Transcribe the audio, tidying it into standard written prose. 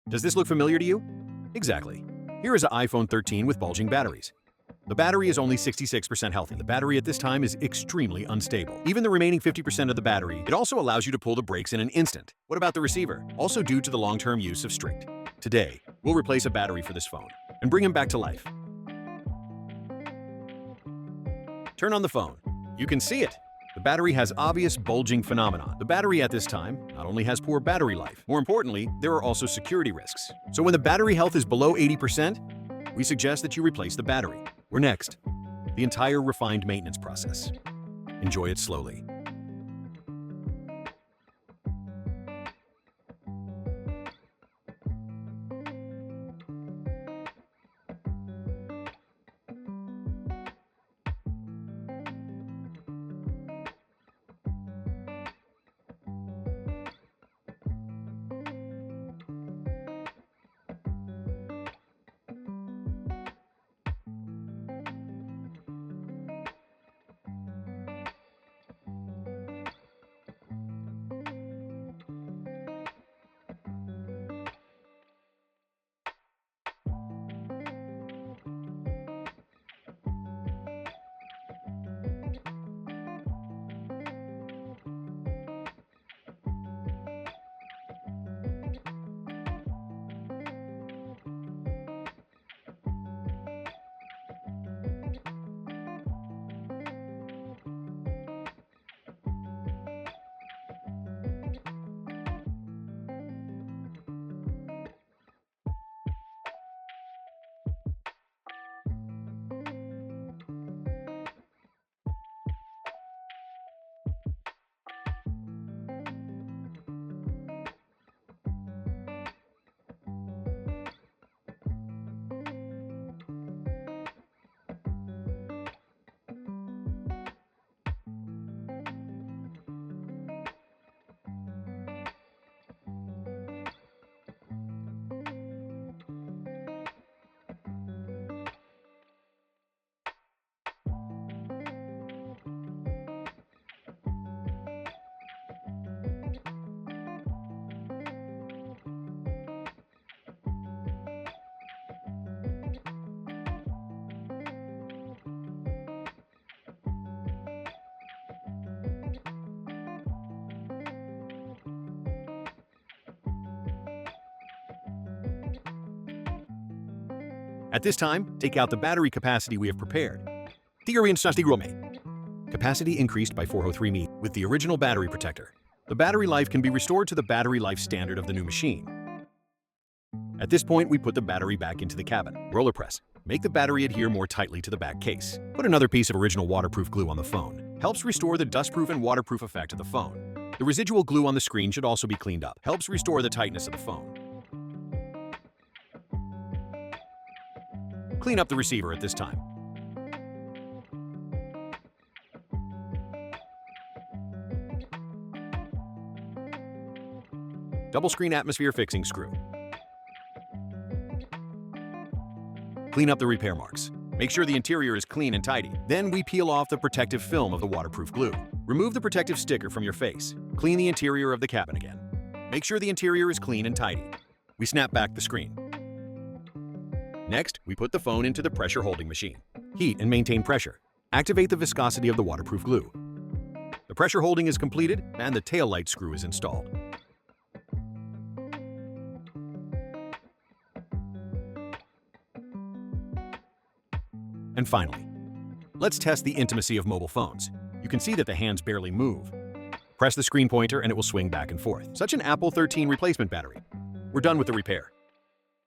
Does this look familiar to you? Exactly. Here is an iPhone 13 with bulging batteries. The battery is only 66% healthy. The battery at this time is extremely unstable. Even the remaining 50% of the battery, it also allows you to pull the brakes in an instant. What about the receiver? Also due to the long-term use of strict. Today, we'll replace a battery for this phone and bring him back to life. Turn on the phone. You can see it. The battery has obvious bulging phenomenon. The battery at this time not only has poor battery life, more importantly, there are also security risks. So when the battery health is below 80%, we suggest that you replace the battery. We're next. The entire refined maintenance process. Enjoy it slowly. At this time, take out the battery capacity we have prepared. Capacity increased by 403 me with the original battery protector. The battery life can be restored to the battery life standard of the new machine. At this point, we put the battery back into the cabin. Roller press. Make the battery adhere more tightly to the back case. Put another piece of original waterproof glue on the phone. Helps restore the dustproof and waterproof effect of the phone. The residual glue on the screen should also be cleaned up. Helps restore the tightness of the phone. Clean up the receiver at this time. Double screen atmosphere fixing screw. Clean up the repair marks. Make sure the interior is clean and tidy. Then we peel off the protective film of the waterproof glue. Remove the protective sticker from your face. Clean the interior of the cabin again. Make sure the interior is clean and tidy. We snap back the screen. Next, we put the phone into the pressure holding machine. Heat and maintain pressure. Activate the viscosity of the waterproof glue. The pressure holding is completed and the tail light screw is installed. And finally, let's test the intimacy of mobile phones. You can see that the hands barely move. Press the screen pointer and it will swing back and forth. Such an Apple 13 replacement battery. We're done with the repair.